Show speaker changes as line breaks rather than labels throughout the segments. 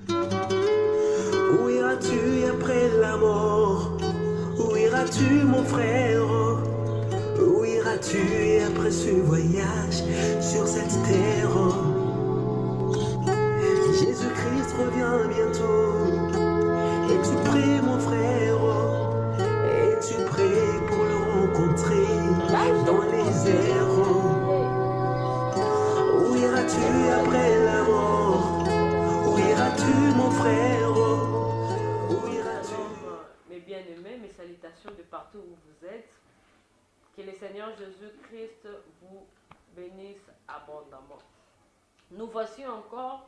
Où iras-tu après la mort? Où iras-tu mon frère? Où iras-tu après ce voyage sur cette terre? Jésus-Christ revient bientôt. Es-tu prêt mon frère? Es-tu prêt pour le rencontrer dans les airs? Où iras-tu après la mort? Où iras-tu mon frère? Où iras-tu?
Mes bien-aimés, mes salutations de partout où vous êtes. Que le Seigneur Jésus-Christ vous bénisse abondamment. Nous voici encore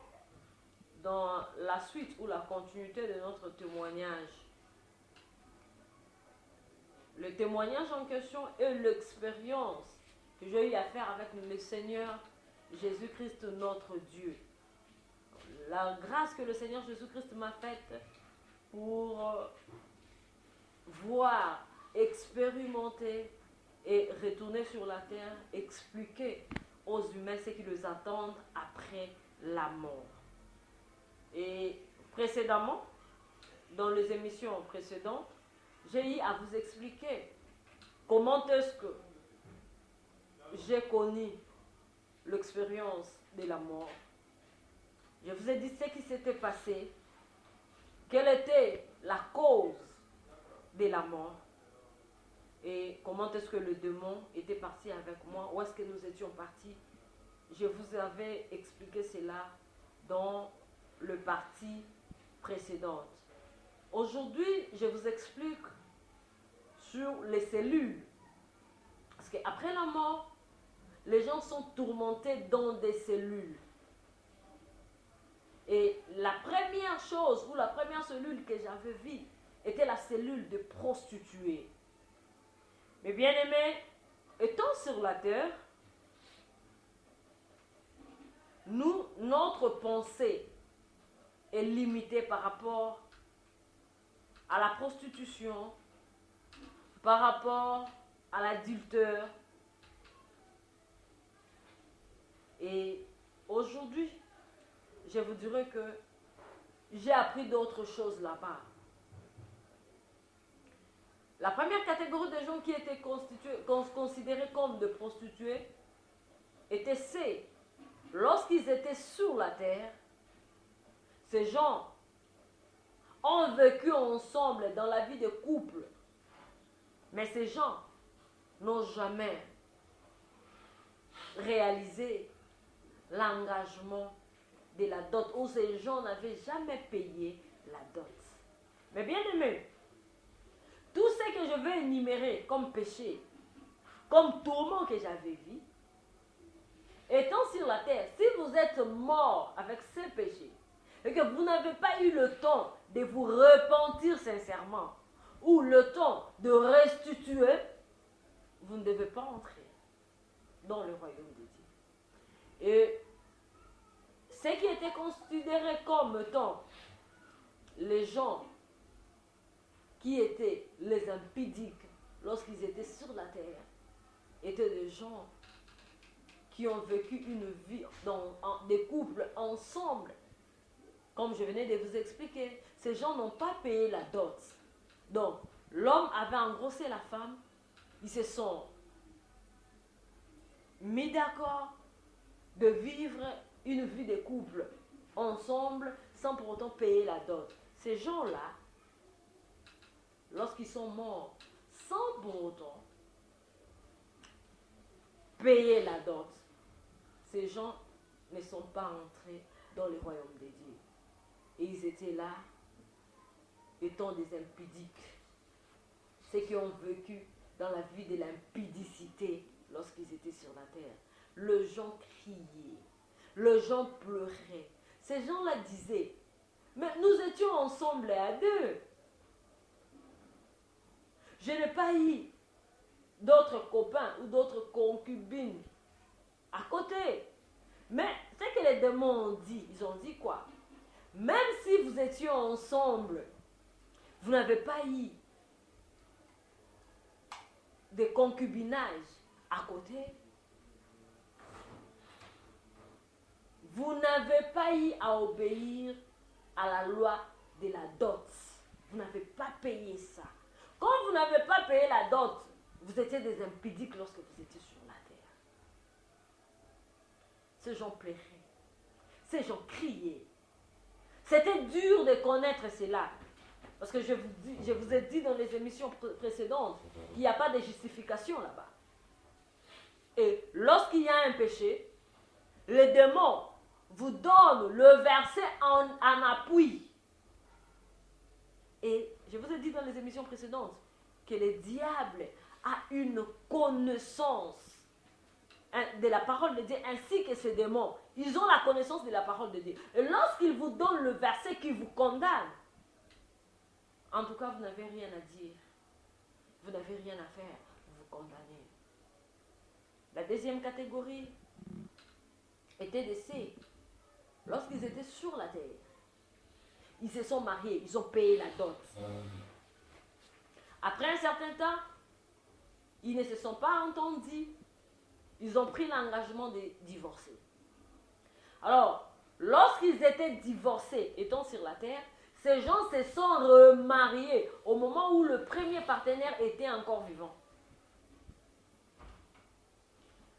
dans la suite ou la continuité de notre témoignage. Le témoignage en question est l'expérience que j'ai eu à faire avec le Seigneur Jésus-Christ notre Dieu. La grâce que le Seigneur Jésus-Christ m'a faite pour voir, expérimenter et retourner sur la terre, expliquer aux humains ce qui les attend après la mort. Et précédemment, dans les émissions précédentes, j'ai eu à vous expliquer comment est-ce que j'ai connu l'expérience de la mort. Je vous ai dit ce qui s'était passé, quelle était la cause de la mort et comment est-ce que le démon était parti avec moi, où est-ce que nous étions partis. Je vous avais expliqué cela dans le parti précédent. Aujourd'hui, je vous explique sur les cellules. Parce qu'après la mort, les gens sont tourmentés dans des cellules. Et la première chose, ou la première cellule que j'avais vue, était la cellule de prostituée. Mes bien-aimés, étant sur la terre, notre pensée est limitée par rapport à la prostitution, par rapport à l'adultère. Et aujourd'hui, je vous dirais que j'ai appris d'autres choses là-bas. La première catégorie de gens qui étaient considérés comme des prostituées étaient ces. Lorsqu'ils étaient sur la terre, ces gens ont vécu ensemble dans la vie de couple. Mais ces gens n'ont jamais réalisé l'engagement de la dot, ou ces gens n'avaient jamais payé la dot. Mais bien aimé, tout ce que je vais énumérer comme péché, comme tourment que j'avais vu, étant sur la terre, si vous êtes mort avec ces péchés, et que vous n'avez pas eu le temps de vous repentir sincèrement, ou le temps de restituer, vous ne devez pas entrer dans le royaume de Dieu. Et ce qui était considéré comme étant les gens qui étaient les impudiques lorsqu'ils étaient sur la terre, étaient des gens qui ont vécu une vie dans des couples ensemble. Comme je venais de vous expliquer, ces gens n'ont pas payé la dot. Donc, l'homme avait engrossé la femme, ils se sont mis d'accord de vivre une vie de couple ensemble sans pour autant payer la dot. Ces gens-là, lorsqu'ils sont morts sans pour autant payer la dot, ces gens ne sont pas entrés dans le royaume de Dieu. Et ils étaient là, étant des impudiques. Ceux qui ont vécu dans la vie de l'impudicité lorsqu'ils étaient sur la terre. Les gens criaient, les gens pleuraient. Ces gens-là disaient, mais nous étions ensemble à deux. Je n'ai pas eu d'autres copains ou d'autres concubines à côté. Mais ce que les démons ont dit, ils ont dit quoi? Même si vous étiez ensemble, vous n'avez pas eu de concubinage à côté. Vous n'avez pas eu à obéir à la loi de la dot. Vous n'avez pas payé ça. Quand vous n'avez pas payé la dot, vous étiez des impudiques lorsque vous étiez sur la terre. Ces gens pleuraient. Ces gens criaient. C'était dur de connaître cela. Parce que je vous ai dit dans les émissions précédentes qu'il n'y a pas de justification là-bas. Et lorsqu'il y a un péché, les démons vous donnent le verset en appui. Et je vous ai dit dans les émissions précédentes que le diable a une connaissance de la parole de Dieu ainsi que ces démons. Ils ont la connaissance de la parole de Dieu. Et lorsqu'ils vous donnent le verset qui vous condamne, en tout cas, vous n'avez rien à dire. Vous n'avez rien à faire. Vous vous condamnez. La deuxième catégorie était de ceux, lorsqu'ils étaient sur la terre, ils se sont mariés, ils ont payé la dot. Après un certain temps, ils ne se sont pas entendus. Ils ont pris l'engagement de divorcer. Alors, lorsqu'ils étaient divorcés, étant sur la terre, ces gens se sont remariés au moment où le premier partenaire était encore vivant.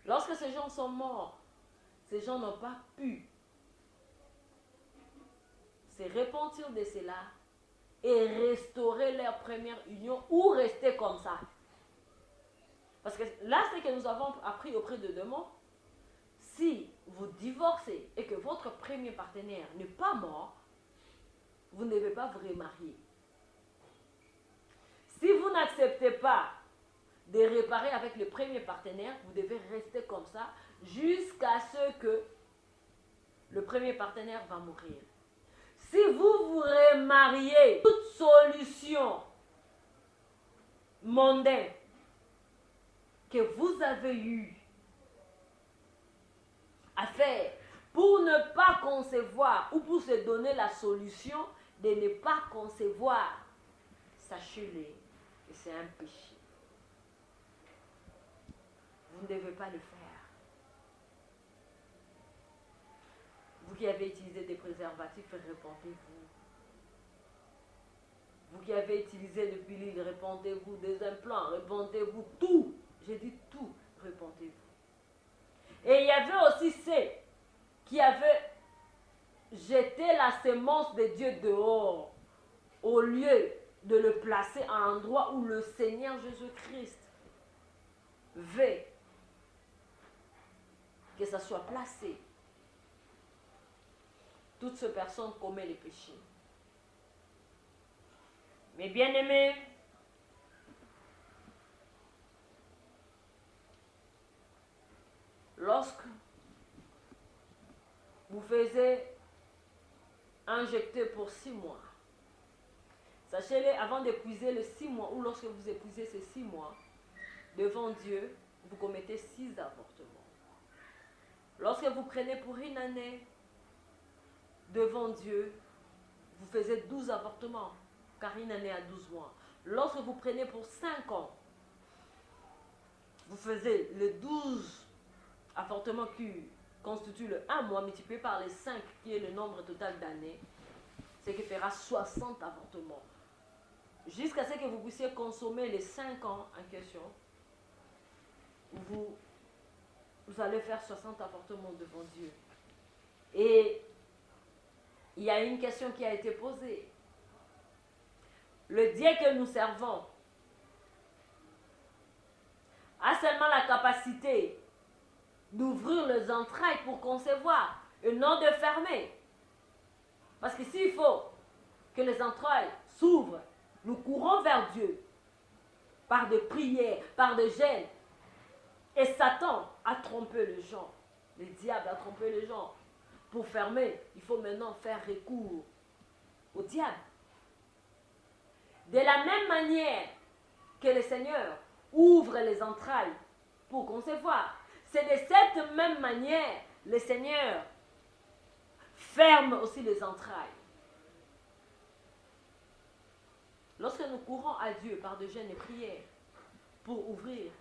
Lorsque ces gens sont morts, ces gens n'ont pas pu se repentir de cela et restaurer leur première union ou rester comme ça. Parce que là, c'est que nous avons appris auprès de démons. Si vous divorcez et que votre premier partenaire n'est pas mort, vous ne devez pas vous remarier. Si vous n'acceptez pas de réparer avec le premier partenaire, vous devez rester comme ça jusqu'à ce que le premier partenaire va mourir. Si vous vous remariez, toute solution mondaine que vous avez eu à faire pour ne pas concevoir ou pour se donner la solution de ne pas concevoir, sachez-le, que c'est un péché. Vous ne devez pas le faire. Vous qui avez utilisé des préservatifs, repentez-vous. Vous qui avez utilisé des pilules, repentez-vous. Des implants, repentez-vous. Tout, j'ai dit tout, repentez-vous. Et il y avait aussi ceux qui avaient jeté la sémence de Dieu dehors au lieu de le placer à un endroit où le Seigneur Jésus-Christ veut que ça soit placé. Toutes ces personnes commettent les péchés. Mais bien aimés, lorsque vous faisiez injecter pour 6 mois, sachez-le, avant d'épuiser les 6 mois, ou lorsque vous épuisez ces 6 mois, devant Dieu, vous commettez 6 avortements. Lorsque vous prenez pour une année, devant Dieu, vous faisiez 12 avortements, car une année a 12 mois. Lorsque vous prenez pour 5 ans, vous faisiez les 12 avortements qui constituent le 1 mois multiplié par les 5, qui est le nombre total d'années, ce qui fera 60 avortements. Jusqu'à ce que vous puissiez consommer les 5 ans en question, vous allez faire 60 avortements devant Dieu. Et il y a une question qui a été posée. Le Dieu que nous servons a seulement la capacité d'ouvrir les entrailles pour concevoir et non de fermer. Parce que s'il faut que les entrailles s'ouvrent, nous courons vers Dieu par des prières, par des jeûnes. Et Satan a trompé les gens. Le diable a trompé les gens. Pour fermer, il faut maintenant faire recours au diable. De la même manière que le Seigneur ouvre les entrailles pour concevoir, c'est de cette même manière le Seigneur ferme aussi les entrailles. Lorsque nous courons à Dieu par de jeûnes et prières pour ouvrir,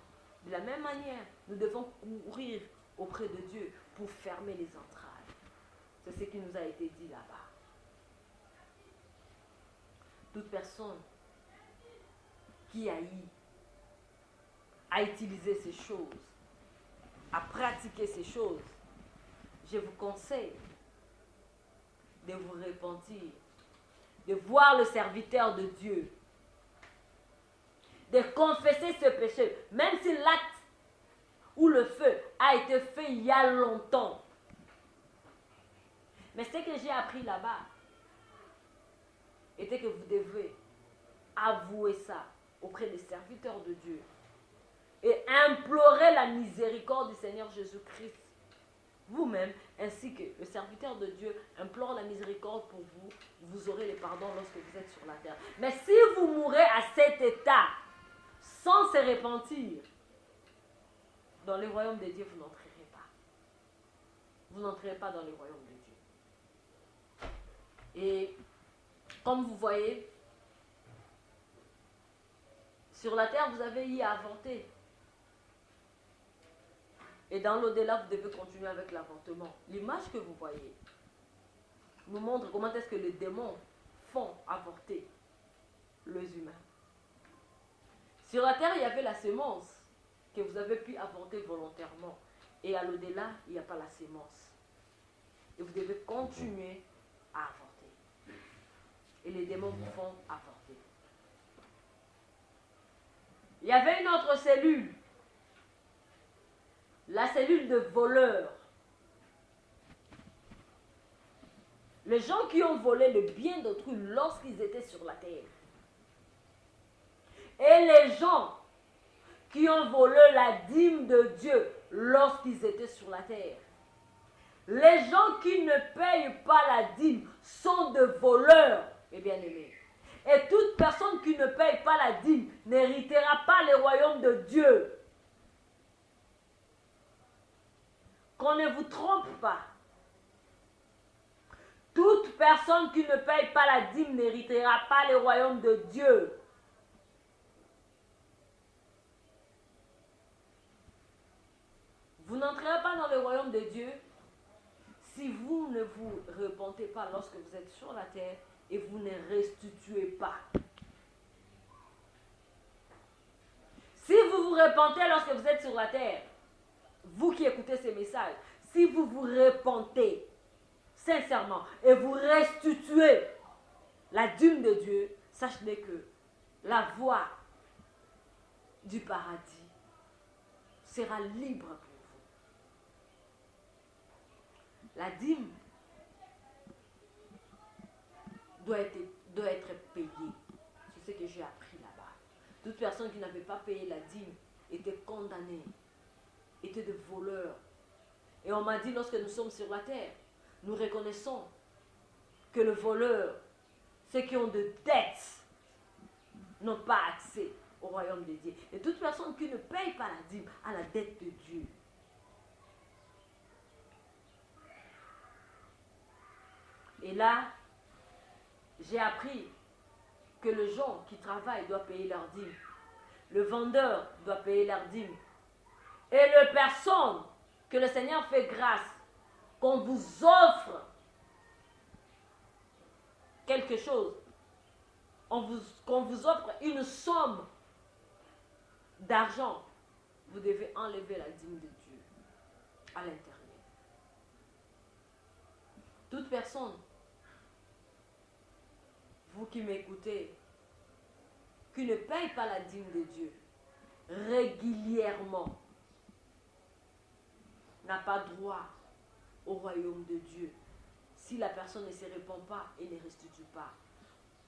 de la même manière, nous devons courir auprès de Dieu pour fermer les entrailles. C'est ce qui nous a été dit là-bas. toute personne qui haït à utiliser ces choses, à pratiquer ces choses, je vous conseille de vous repentir, de voir le serviteur de Dieu, de confesser ce péché, même si l'acte ou le feu a été fait il y a longtemps. Mais ce que j'ai appris là-bas était que vous devez avouer ça auprès des serviteurs de Dieu et implorer la miséricorde du Seigneur Jésus-Christ. Vous-même, ainsi que le serviteur de Dieu implore la miséricorde pour vous, vous aurez le pardon lorsque vous êtes sur la terre. Mais si vous mourrez à cet état, sans se repentir, dans le royaume de Dieu, vous n'entrerez pas. Vous n'entrerez pas dans le royaume de Dieu. Et comme vous voyez, sur la terre, vous avez eu à avorter. Et dans l'au-delà, vous devez continuer avec l'avortement. L'image que vous voyez nous montre comment est-ce que les démons font avorter les humains. Sur la terre, il y avait la sémence que vous avez pu avorter volontairement. Et à l'au-delà, il n'y a pas la sémence. Et vous devez continuer à avorter. Et les démons vous font avorter. Il y avait une autre cellule. La cellule de voleurs. Les gens qui ont volé le bien d'autrui lorsqu'ils étaient sur la terre. Et les gens qui ont volé la dîme de Dieu lorsqu'ils étaient sur la terre. Les gens qui ne payent pas la dîme sont de voleurs, mes bien-aimés. Et toute personne qui ne paye pas la dîme n'héritera pas le royaume de Dieu. Qu'on ne vous trompe pas. Toute personne qui ne paye pas la dîme n'héritera pas le royaume de Dieu. Vous n'entrerez pas dans le royaume de Dieu si vous ne vous repentez pas lorsque vous êtes sur la terre et vous ne restituez pas. Si vous vous repentez lorsque vous êtes sur la terre, vous qui écoutez ces messages, si vous vous repentez sincèrement et vous restituez la dîme de Dieu, sachez que la voie du paradis sera libre pour vous. La dîme doit être payée. C'est ce que j'ai appris là-bas. Toute personne qui n'avait pas payé la dîme était condamnée, était de voleurs. Et on m'a dit, lorsque nous sommes sur la terre, nous reconnaissons que le voleur, ceux qui ont de dettes, n'ont pas accès au royaume de Dieu. Et toute personne qui ne paye pas la dîme a la dette de Dieu. Et là, j'ai appris que les gens qui travaillent doivent payer leur dîme. Le vendeur doit payer leur dîme. Et les personnes que le Seigneur fait grâce, qu'on vous offre quelque chose, qu'on vous offre une somme d'argent, vous devez enlever la dîme de Dieu à l'intérieur. Toute personne, vous qui m'écoutez, qui ne paye pas la dîme de Dieu régulièrement, n'a pas droit au royaume de Dieu si la personne ne se répand pas et ne restitue pas.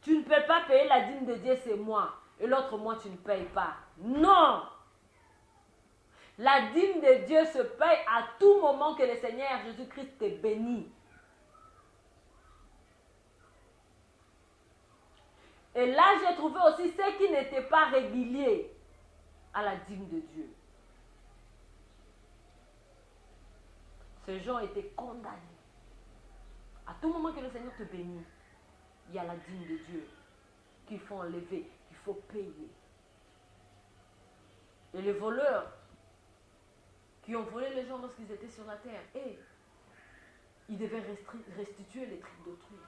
Tu ne peux pas payer la dîme de Dieu ce mois et l'autre mois tu ne payes pas. Non! La dîme de Dieu se paye à tout moment que le Seigneur Jésus-Christ te bénit. Et là, j'ai trouvé aussi ceux qui n'étaient pas réguliers à la dîme de Dieu. Ces gens étaient condamnés. À tout moment que le Seigneur te bénit, il y a la dîme de Dieu qu'il faut enlever, qu'il faut payer. Et les voleurs qui ont volé les gens lorsqu'ils étaient sur la terre, ils devaient restituer les trucs d'autrui.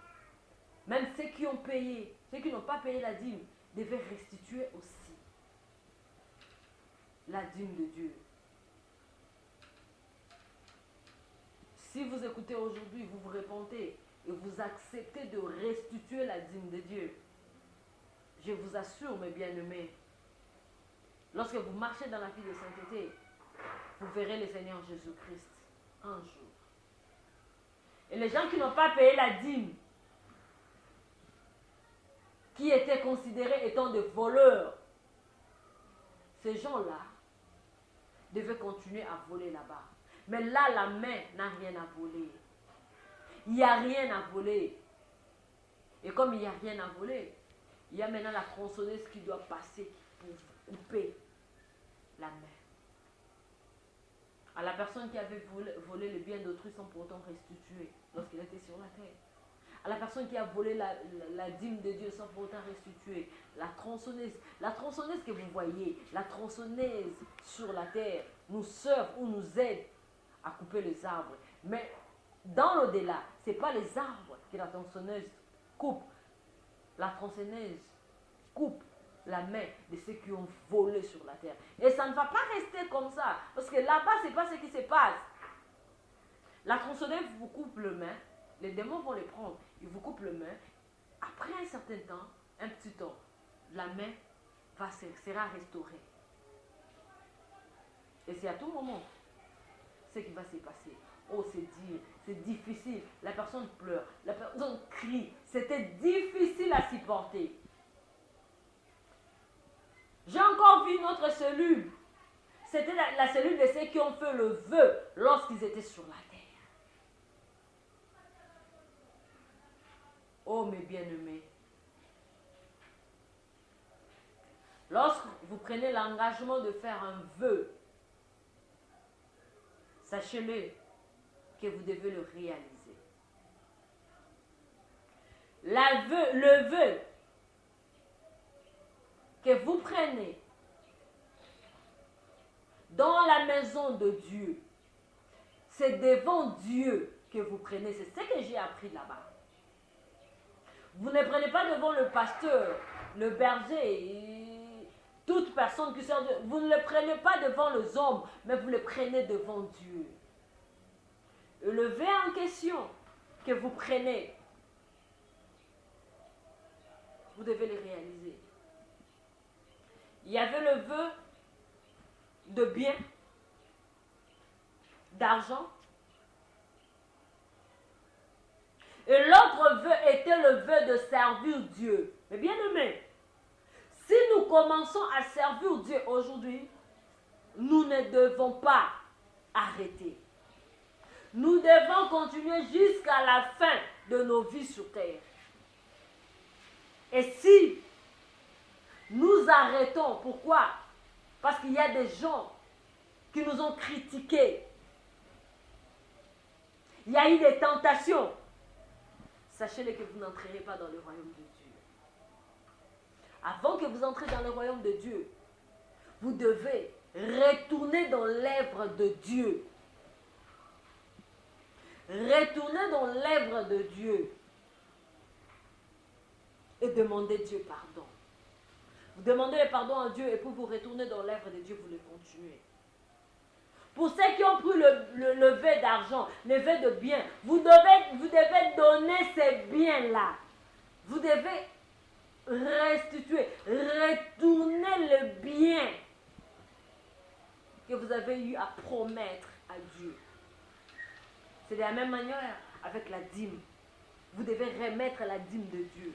Même ceux qui ont payé ceux qui n'ont pas payé la dîme devaient restituer aussi la dîme de Dieu. Si vous écoutez aujourd'hui, vous vous repentez et vous acceptez de restituer la dîme de Dieu, je vous assure, mes bien-aimés, lorsque vous marchez dans la vie de sainteté, vous verrez le Seigneur Jésus-Christ un jour. Et les gens qui n'ont pas payé la dîme, qui étaient considérés étant des voleurs, ces gens-là devaient continuer à voler là-bas. Mais là, la main n'a rien à voler. Il n'y a rien à voler. Et comme il n'y a rien à voler, il y a maintenant la tronçonneuse qui doit passer pour couper la main. À la personne qui avait volé le bien d'autrui sans pourtant restituer lorsqu'il était sur la terre. À la personne qui a volé la dîme de Dieu sans pourtant restituer. La tronçonneuse que vous voyez, la tronçonneuse sur la terre nous serve ou nous aide à couper les arbres. Mais dans l'au-delà, ce n'est pas les arbres que la tronçonneuse coupe. La tronçonneuse coupe la main de ceux qui ont volé sur la terre. Et ça ne va pas rester comme ça. Parce que là-bas, ce n'est pas ce qui se passe. La tronçonneuse vous coupe le main. Les démons vont les prendre. Ils vous coupent le main. Après un certain temps, un petit temps, la main sera restaurée. Et c'est à tout moment ce qui va se passer. Oh, c'est dur, c'est difficile. La personne pleure, la personne crie. C'était difficile à supporter. J'ai encore vu une autre cellule. C'était la cellule de ceux qui ont fait le vœu lorsqu'ils étaient sur la terre. Oh, mes bien-aimés. Lorsque vous prenez l'engagement de faire un vœu, sachez-le que vous devez le réaliser. Le vœu que vous prenez dans la maison de Dieu, c'est devant Dieu que vous prenez. C'est ce que j'ai appris là-bas. Vous ne prenez pas devant le pasteur, le berger, toute personne qui sort de... Vous ne le prenez pas devant les hommes, mais vous le prenez devant Dieu. Et le vœu en question que vous prenez, vous devez le réaliser. Il y avait le vœu de bien, d'argent. Et l'autre vœu était le vœu de servir Dieu. Mais bien aimé, si nous commençons à servir Dieu aujourd'hui, nous ne devons pas arrêter. Nous devons continuer jusqu'à la fin de nos vies sur terre. Et si nous arrêtons, pourquoi? Parce qu'il y a des gens qui nous ont critiqués. Il y a eu des tentations. Sachez-le que vous n'entrerez pas dans le royaume de Dieu. Avant que vous entrez dans le royaume de Dieu, vous devez retourner dans l'œuvre de Dieu. Retournez dans l'œuvre de Dieu et demandez Dieu pardon. Vous demandez le pardon à Dieu et puis vous retournez dans l'œuvre de Dieu, vous le continuez. Pour ceux qui ont pris le vœu d'argent, le vœu de bien, vous devez donner ces biens-là. Vous devez restituer, retourner le bien que vous avez eu à promettre à Dieu. C'est de la même manière avec la dîme. Vous devez remettre la dîme de Dieu.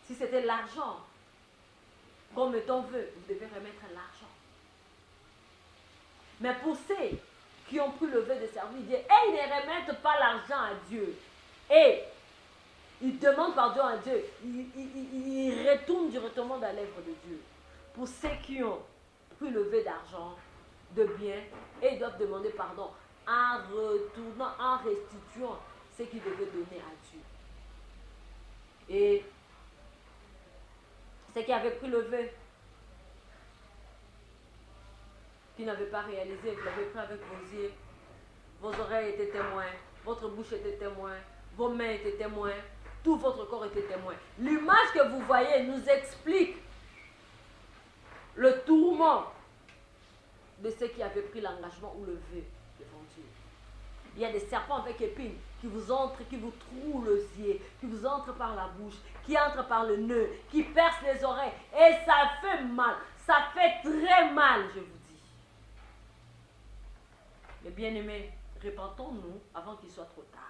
Si c'était l'argent, comme ton vœu, vous devez remettre l'argent. Mais pour ceux qui ont pris le vœu de servir Dieu, et ils ne remettent pas l'argent à Dieu, et ils demandent pardon à Dieu, ils retournent directement dans l'œuvre de Dieu. Pour ceux qui ont pris le vœu d'argent, de bien, et ils doivent demander pardon en retournant, en restituant ce qu'ils devaient donner à Dieu. Et ceux qui avaient pris le vœu, qui n'avaient pas réalisé, vous l'avez pris avec vos yeux, vos oreilles étaient témoins, votre bouche était témoin, vos mains étaient témoins, tout votre corps était témoin. L'image que vous voyez nous explique le tourment de ceux qui avaient pris l'engagement ou le vœu devant Dieu. Il y a des serpents avec épines qui vous entrent, qui vous trouent les yeux, qui vous entrent par la bouche, qui entrent par le nœud, qui percent les oreilles. Et ça fait mal. Ça fait très mal, je vous dis. Mais bien-aimés, repentons-nous avant qu'il soit trop tard.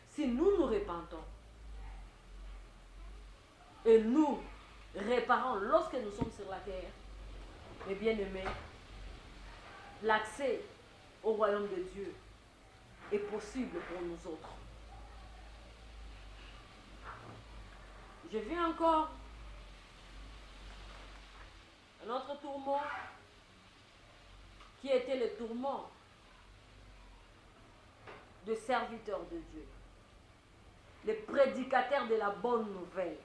Si nous nous repentons et nous réparons lorsque nous sommes sur la terre, mes bien-aimés, l'accès au royaume de Dieu est possible pour nous autres. Je vis encore un autre tourment qui était le tourment de serviteurs de Dieu, les prédicateurs de la bonne nouvelle.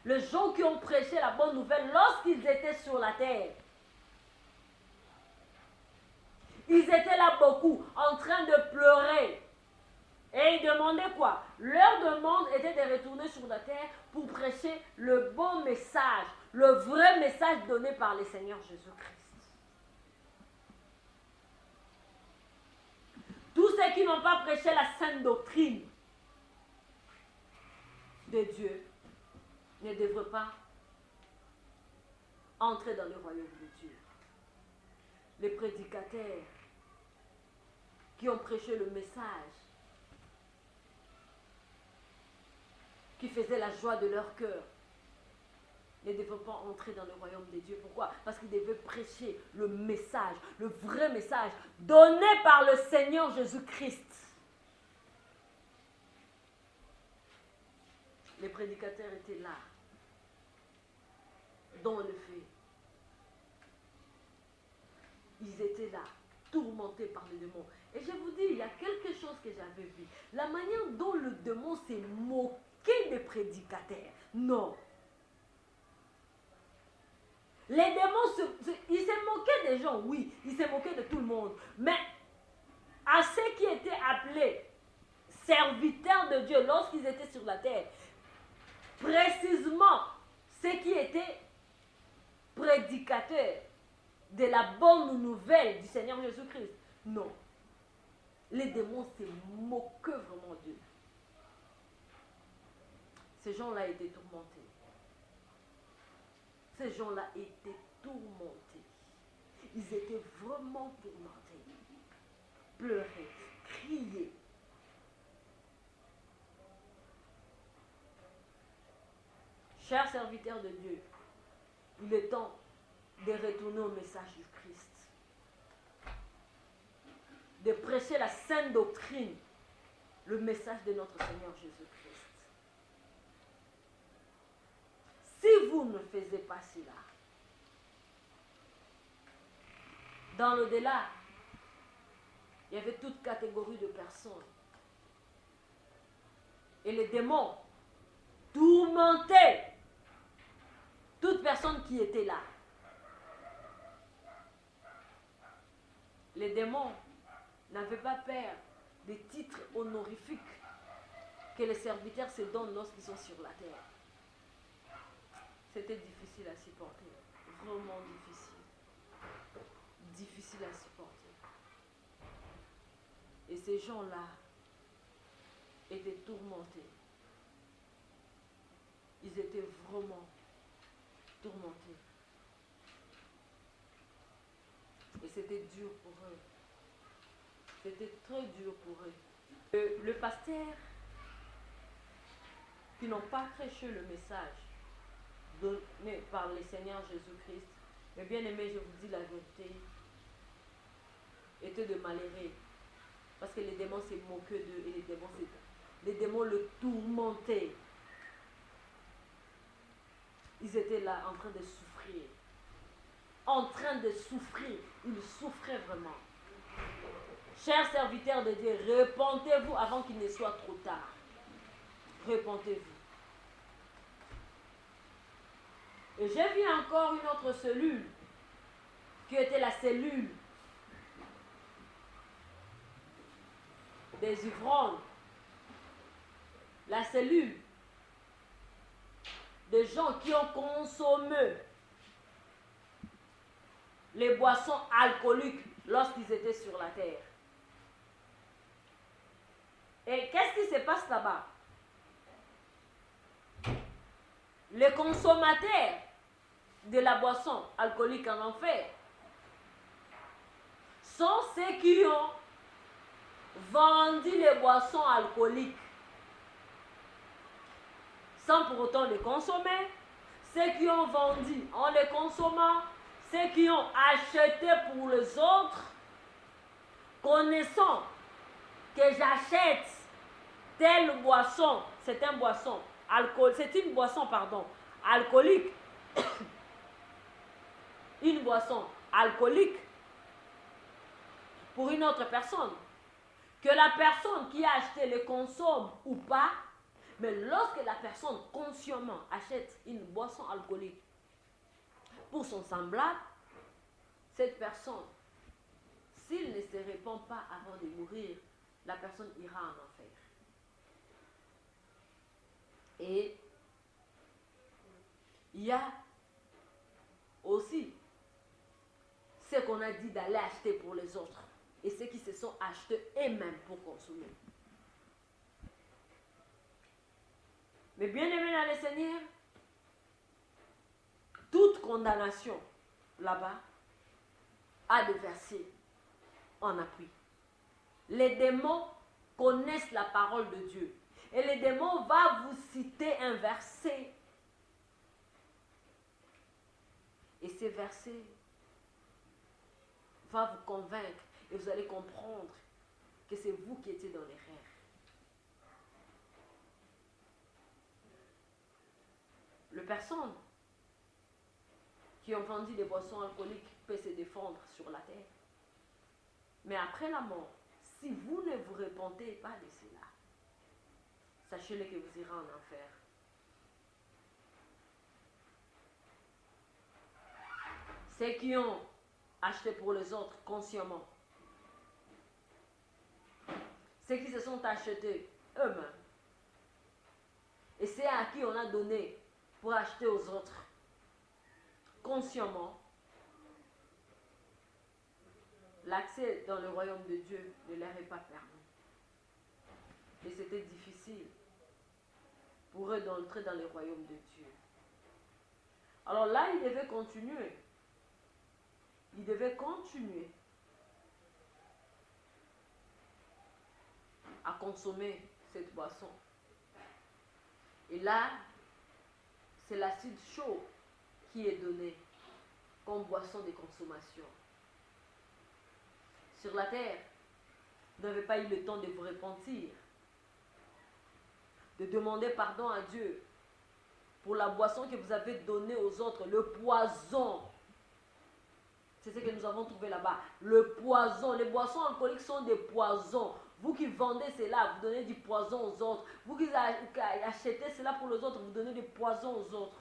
Les gens qui ont prêché la bonne nouvelle lorsqu'ils étaient sur la terre. Ils étaient là beaucoup, en train de pleurer. Et ils demandaient quoi? Leur demande était de retourner sur la terre pour prêcher le bon message, le vrai message donné par le Seigneur Jésus-Christ. Tous ceux qui n'ont pas prêché la sainte doctrine de Dieu ne devraient pas entrer dans le royaume de Dieu. Les prédicateurs qui ont prêché le message, qui faisaient la joie de leur cœur, ne devaient pas entrer dans le royaume de Dieu. Pourquoi? Parce qu'ils devaient prêcher le message, le vrai message donné par le Seigneur Jésus-Christ. Les prédicateurs étaient là, dans le feu. Ils étaient là, tourmentés par le démon. Et je vous dis, il y a quelque chose que j'avais vu. La manière dont le démon s'est moqué des prédicateurs. Non. Les démons, il s'est moqué des gens, oui. Il s'est moqué de tout le monde. Mais à ceux qui étaient appelés serviteurs de Dieu lorsqu'ils étaient sur la terre, précisément ceux qui étaient prédicateurs de la bonne nouvelle du Seigneur Jésus-Christ. Non. Les démons se moquaient vraiment d'eux. Ces gens-là étaient tourmentés. Ces gens-là étaient tourmentés. Ils étaient vraiment tourmentés. Pleuraient, criaient. Chers serviteurs de Dieu, il est temps de retourner au message du Christ. De prêcher la sainte doctrine, le message de notre Seigneur Jésus-Christ. Si vous ne faisiez pas cela, dans l'au-delà, il y avait toute catégorie de personnes. Et les démons tourmentaient toute personne qui était là. Les démons n'avaient pas peur des titres honorifiques que les serviteurs se donnent lorsqu'ils sont sur la terre. C'était difficile à supporter, vraiment difficile. Difficile à supporter. Et ces gens-là étaient tourmentés. Ils étaient vraiment tourmentés. Et c'était dur pour eux. C'était très dur pour eux. Le pasteur qui n'ont pas prêché le message donné par le Seigneur Jésus-Christ, mais bien aimé, je vous dis la vérité, était de malheureux. Parce que les démons se moquaient d'eux et les démons le tourmentaient. Ils étaient là en train de souffrir. En train de souffrir. Ils souffraient vraiment. Chers serviteurs de Dieu, repentez-vous avant qu'il ne soit trop tard. Repentez-vous. Et j'ai vu encore une autre cellule qui était la cellule des ivrognes la cellule des gens qui ont consommé les boissons alcooliques lorsqu'ils étaient sur la terre. Et qu'est-ce qui se passe là-bas? Les consommateurs de la boisson alcoolique en enfer sont ceux qui ont vendu les boissons alcooliques sans pour autant les consommer, ceux qui ont vendu en les consommant, ceux qui ont acheté pour les autres, connaissant que j'achète telle boisson, c'est une boisson alcoolique, une boisson alcoolique pour une autre personne, que la personne qui a acheté le consomme ou pas, mais lorsque la personne consciemment achète une boisson alcoolique pour son semblable, cette personne, s'il ne se répand pas avant de mourir, la personne ira en enfer. Et il y a aussi ce qu'on a dit d'aller acheter pour les autres et ceux qui se sont achetés eux-mêmes pour consommer. Mais bien aimé dans le Seigneur, toute condamnation là-bas a des versets en appui. Les démons connaissent la parole de Dieu. Et les démons vont vous citer un verset. Et ces versets vont vous convaincre et vous allez comprendre que c'est vous qui étiez dans l'erreur. Les personnes qui ont vendu des boissons alcooliques peuvent se défendre sur la terre. Mais après la mort, si vous ne vous repentez pas de cela, sachez-le que vous irez en enfer. Ceux qui ont acheté pour les autres consciemment, ceux qui se sont achetés eux-mêmes, et c'est à qui on a donné pour acheter aux autres consciemment, l'accès dans le royaume de Dieu ne leur est pas permis. Et c'était difficile pour eux d'entrer dans le royaume de Dieu. Alors là, ils devaient continuer. Ils devaient continuer à consommer cette boisson. Et là, c'est l'acide chaud qui est donné comme boisson de consommation. Sur la terre, vous n'avez pas eu le temps de vous repentir, de demander pardon à Dieu pour la boisson que vous avez donnée aux autres, le poison. C'est ce que nous avons trouvé là-bas, le poison. Les boissons alcooliques sont des poisons. Vous qui vendez cela, vous donnez du poison aux autres. Vous qui achetez cela pour les autres, vous donnez du poison aux autres.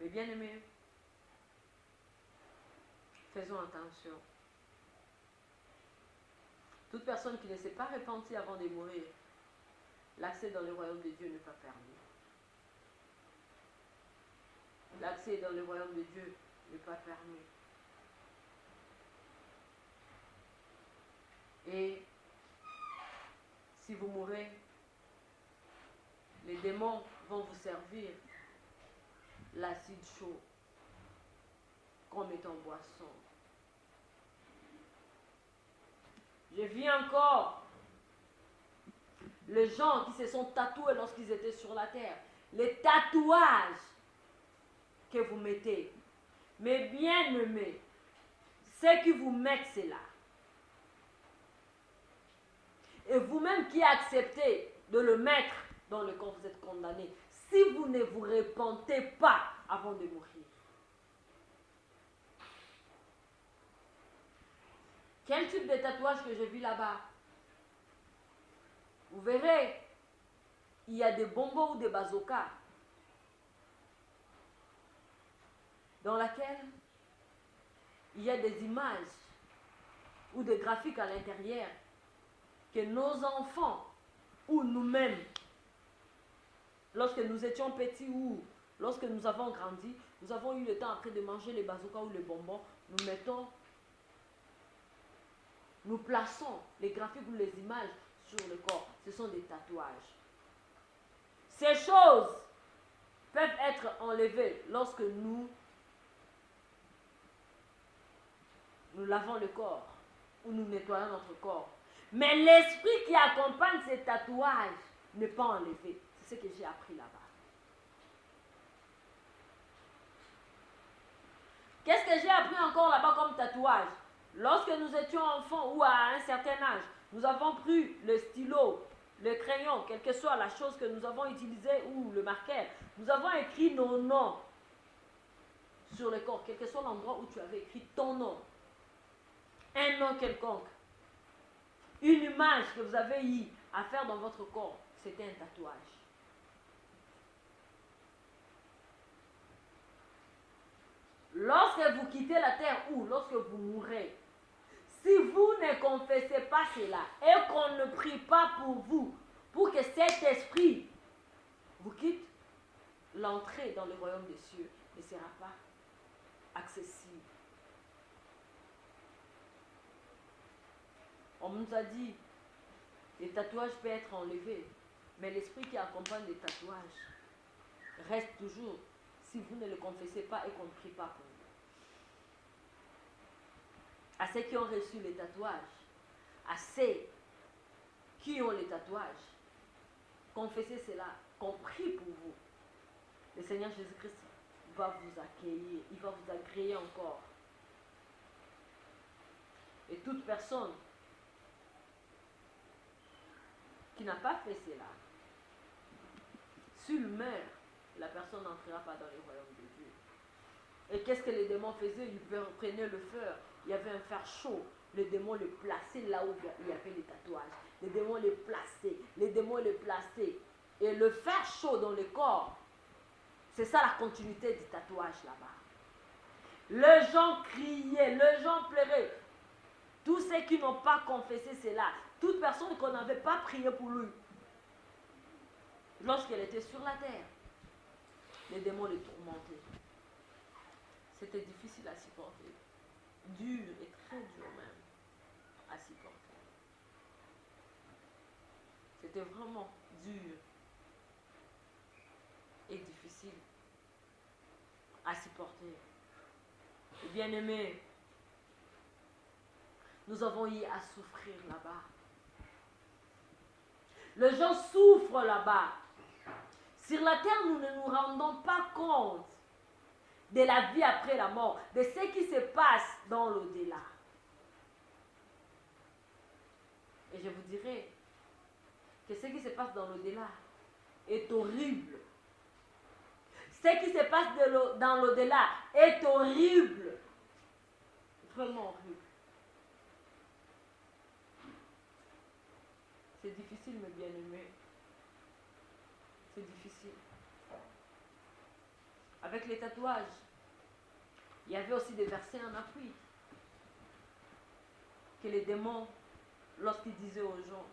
Mais bien aimés, faisons attention. Toute personne qui ne s'est pas repentie avant de mourir, l'accès dans le royaume de Dieu n'est pas permis. L'accès dans le royaume de Dieu n'est pas permis. Et si vous mourrez, les démons vont vous servir l'acide chaud comme étant boisson. Je vis encore les gens qui se sont tatoués lorsqu'ils étaient sur la terre. Les tatouages que vous mettez. Mais bien aimés, ceux qui vous mettent cela. Et vous-même qui acceptez de le mettre dans le corps, vous êtes condamné. Si vous ne vous repentez pas avant de mourir. Quel type de tatouage que je vis là-bas? Vous verrez, il y a des bonbons ou des bazookas dans laquelle il y a des images ou des graphiques à l'intérieur que nos enfants ou nous-mêmes, lorsque nous étions petits ou lorsque nous avons grandi, nous avons eu le temps après de manger les bazookas ou les bonbons, nous plaçons les graphiques ou les images sur le corps. Ce sont des tatouages. Ces choses peuvent être enlevées lorsque nous lavons le corps ou nous nettoyons notre corps. Mais l'esprit qui accompagne ces tatouages n'est pas enlevé. C'est ce que j'ai appris là-bas. Qu'est-ce que j'ai appris encore là-bas comme tatouage? Lorsque nous étions enfants ou à un certain âge, nous avons pris le stylo, le crayon, quelle que soit la chose que nous avons utilisée ou le marqueur. Nous avons écrit nos noms sur le corps, quel que soit l'endroit où tu avais écrit ton nom. Un nom quelconque. Une image que vous avez eu à faire dans votre corps, c'était un tatouage. Lorsque vous quittez la terre ou lorsque vous mourrez, si vous ne confessez pas cela et qu'on ne prie pas pour vous, pour que cet esprit vous quitte, l'entrée dans le royaume des cieux ne sera pas accessible. On nous a dit, les tatouages peuvent être enlevés, mais l'esprit qui accompagne les tatouages reste toujours si vous ne le confessez pas et qu'on ne prie pas pour vous. À ceux qui ont reçu les tatouages, à ceux qui ont les tatouages, confessez cela, qu'on prie pour vous. Le Seigneur Jésus-Christ va vous accueillir, il va vous agréer encore. Et toute personne qui n'a pas fait cela, s'il meurt, la personne n'entrera pas dans le royaume de Dieu. Et qu'est-ce que les démons faisaient? Ils prenaient le fer, il y avait un fer chaud, les démons le plaçaient là où il y avait les tatouages. Les démons les plaçaient. Et le fer chaud dans le corps, c'est ça la continuité du tatouage là-bas. Les gens criaient, les gens pleuraient. Tous ceux qui n'ont pas confessé cela, toute personne qu'on n'avait pas prié pour lui, lorsqu'elle était sur la terre, les démons les tourmentaient. C'était difficile à supporter. Dur et très dur même à supporter. C'était vraiment dur et difficile à supporter. Et bien aimé, nous avons eu à souffrir là-bas. Les gens souffrent là-bas. Sur la terre, nous ne nous rendons pas compte de la vie après la mort, de ce qui se passe dans l'au-delà. Et je vous dirai que ce qui se passe dans l'au-delà est horrible. Ce qui se passe dans l'au-delà est horrible. Vraiment horrible. C'est difficile, mes bien-aimés. C'est difficile. Avec les tatouages, il y avait aussi des versets en appui. Que les démons, lorsqu'ils disaient aux gens,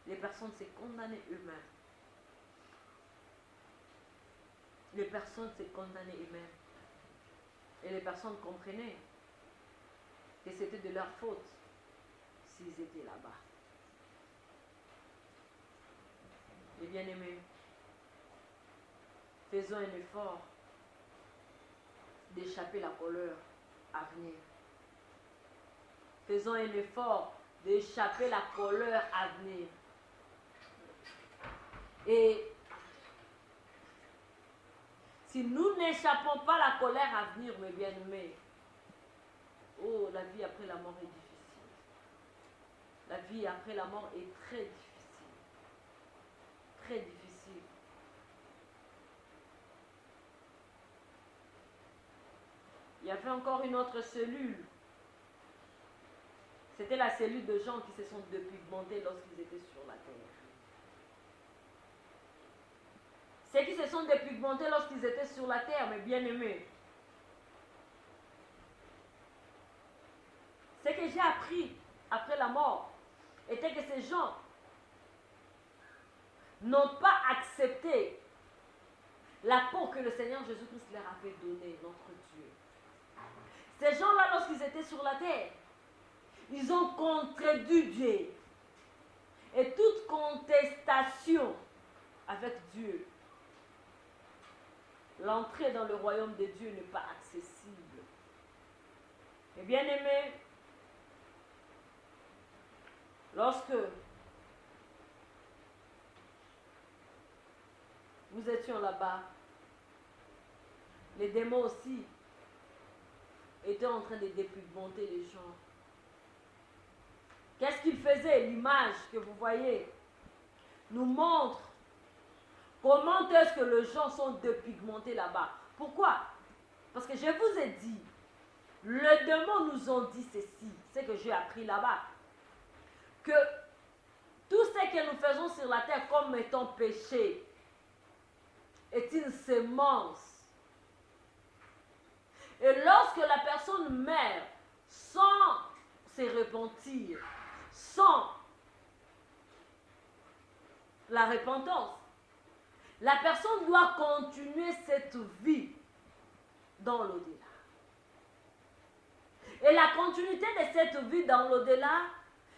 les personnes se condamnaient eux-mêmes. Les personnes se condamnaient eux-mêmes. Et les personnes comprenaient que c'était de leur faute s'ils étaient là-bas. Et bien aimés, faisons un effort d'échapper la colère à venir. Faisons un effort d'échapper la colère à venir. Et si nous n'échappons pas la colère à venir, mes bien-aimés, oh, la vie après la mort est difficile. La vie après la mort est très difficile. Très difficile. Il y avait encore une autre cellule. C'était la cellule de gens qui se sont dépigmentés lorsqu'ils étaient sur la terre. Ceux qui se sont dépigmentés lorsqu'ils étaient sur la terre, mes bien-aimés. Ce que j'ai appris après la mort était que ces gens n'ont pas accepté la peau que le Seigneur Jésus-Christ leur avait donnée, notre Dieu. Ces gens-là, lorsqu'ils étaient sur la terre, ils ont contredit Dieu. Et toute contestation avec Dieu, l'entrée dans le royaume de Dieu n'est pas accessible. Et bien aimé, lorsque nous étions là-bas, les démons aussi étaient en train de dépigmenter les gens. Qu'est-ce qu'ils faisaient? L'image que vous voyez nous montre comment est-ce que les gens sont dépigmentés là-bas. Pourquoi? Parce que je vous ai dit, les démons nous ont dit ceci, c'est que j'ai appris là-bas, que tout ce que nous faisons sur la terre comme étant péché est une sémence. Et lorsque la personne meurt sans se repentir, sans la repentance, la personne doit continuer cette vie dans l'au-delà. Et la continuité de cette vie dans l'au-delà,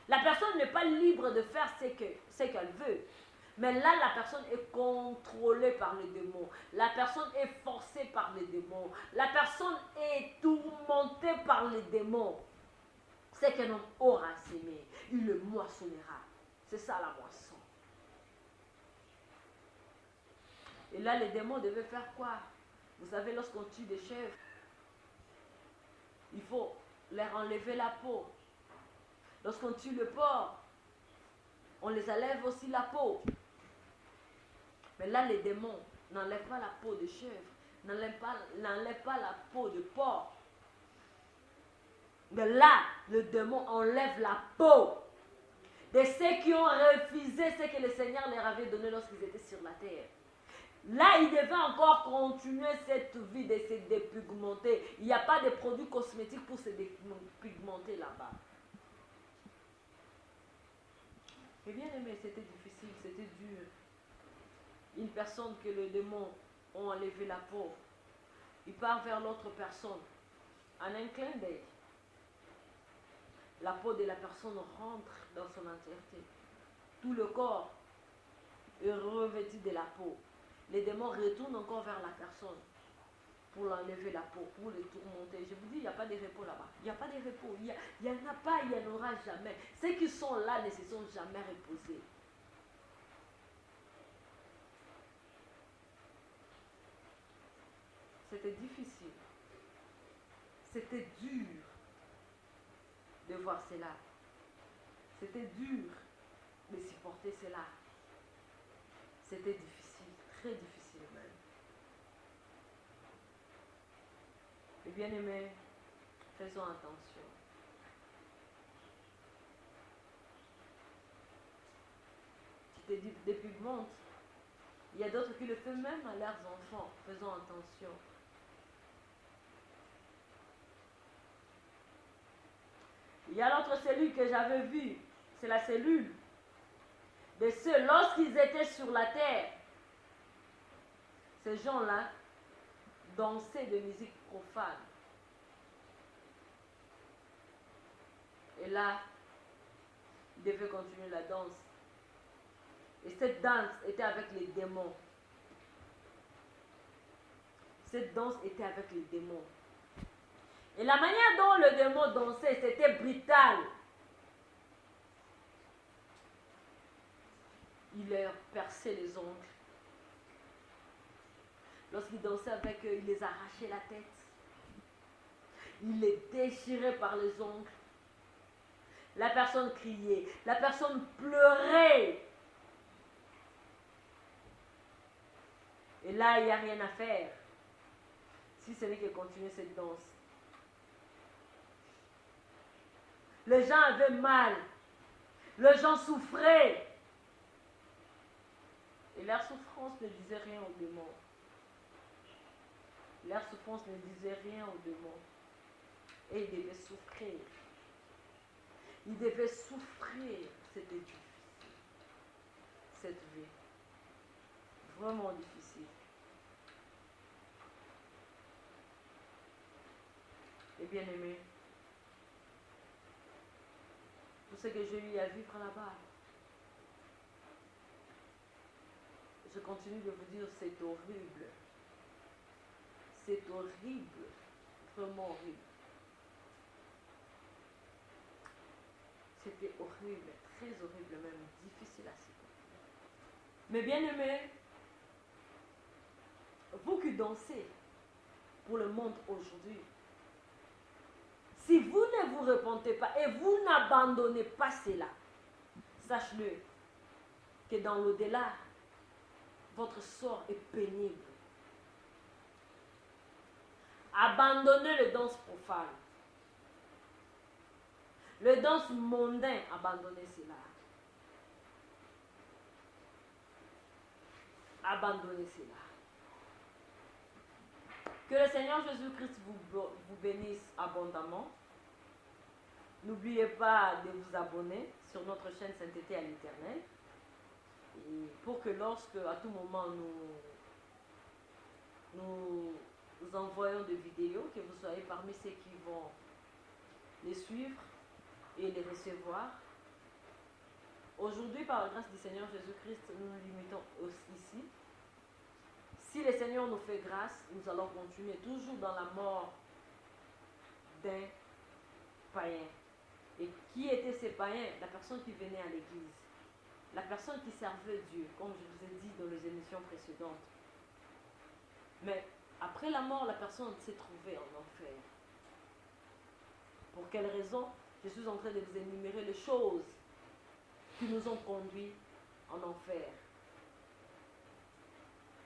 la personne n'est pas libre de faire ce qu'elle veut. Mais là, la personne est contrôlée par les démons. La personne est forcée par les démons. La personne est tourmentée par les démons. C'est qu'un homme aura semé, il le moissonnera. C'est ça la moisson. Et là, les démons devaient faire quoi? Vous savez, lorsqu'on tue des chèvres, il faut leur enlever la peau. Lorsqu'on tue le porc, on les enlève aussi la peau. Mais là, les démons n'enlèvent pas la peau de chèvre, n'enlèvent pas la peau de porc. Mais là, le démon enlève la peau de ceux qui ont refusé ce que le Seigneur leur avait donné lorsqu'ils étaient sur la terre. Là, ils devaient encore continuer cette vie de se dépigmenter. Il n'y a pas de produits cosmétiques pour se dépigmenter là-bas. Et bien aimé, c'était difficile, c'était dur. Une personne que les démons ont enlevé la peau, il part vers l'autre personne. En un clin d'œil, la peau de la personne rentre dans son entièreté. Tout le corps est revêtu de la peau. Les démons retournent encore vers la personne pour l'enlever la peau, pour le tourmenter. Je vous dis, il n'y a pas de repos là-bas. Il n'y a pas de repos. Il n'y en a pas, il n'y en aura jamais. Ceux qui sont là ne se sont jamais reposés. C'était difficile. C'était dur de voir cela. C'était dur de supporter cela. C'était difficile, très difficile même. Et bien aimé, faisons attention. Tu te dépigmentes. Il y a d'autres qui le font même à leurs enfants. Faisons attention. Il y a l'autre cellule que j'avais vue. C'est la cellule de ceux, lorsqu'ils étaient sur la terre, ces gens-là dansaient de musique profane. Et là, ils devaient continuer la danse. Et cette danse était avec les démons. Cette danse était avec les démons. Et la manière dont le démon dansait, c'était brutal. Il leur perçait les ongles. Lorsqu'il dansait avec eux, il les arrachait la tête. Il les déchirait par les ongles. La personne criait. La personne pleurait. Et là, il n'y a rien à faire. Si ce n'est que continuer cette danse. Les gens avaient mal. Les gens souffraient. Et leur souffrance ne disait rien aux démons. Leur souffrance ne disait rien aux démons. Et ils devaient souffrir. Il devait souffrir. C'était difficile. Cette vie. Vraiment difficile. Et bien aimé, tout ce que je lui ai vivre là-bas, je continue de vous dire, c'est horrible. C'est horrible. Vraiment horrible. C'était horrible, très horrible même, difficile à supporter. Mais bien aimé, vous qui dansez pour le monde aujourd'hui, si vous ne vous repentez pas et vous n'abandonnez pas cela, sache-le que dans l'au-delà, votre sort est pénible. Abandonnez le danse profane. Le danse mondain, abandonnez cela. Abandonnez cela. Que le Seigneur Jésus-Christ vous bénisse abondamment. N'oubliez pas de vous abonner sur notre chaîne Sainteté à l'Éternel. Pour que lorsque, à tout moment, nous envoyons des vidéos, que vous soyez parmi ceux qui vont les suivre et les recevoir. Aujourd'hui, par la grâce du Seigneur Jésus-Christ, nous nous limitons ici. Si le Seigneur nous fait grâce, nous allons continuer toujours dans la mort d'un païen. Et qui étaient ces païens? La personne qui venait à l'église. La personne qui servait Dieu, comme je vous ai dit dans les émissions précédentes. Mais après la mort, la personne s'est trouvée en enfer. Pour quelle raison? Je suis en train de vous énumérer les choses qui nous ont conduits en enfer.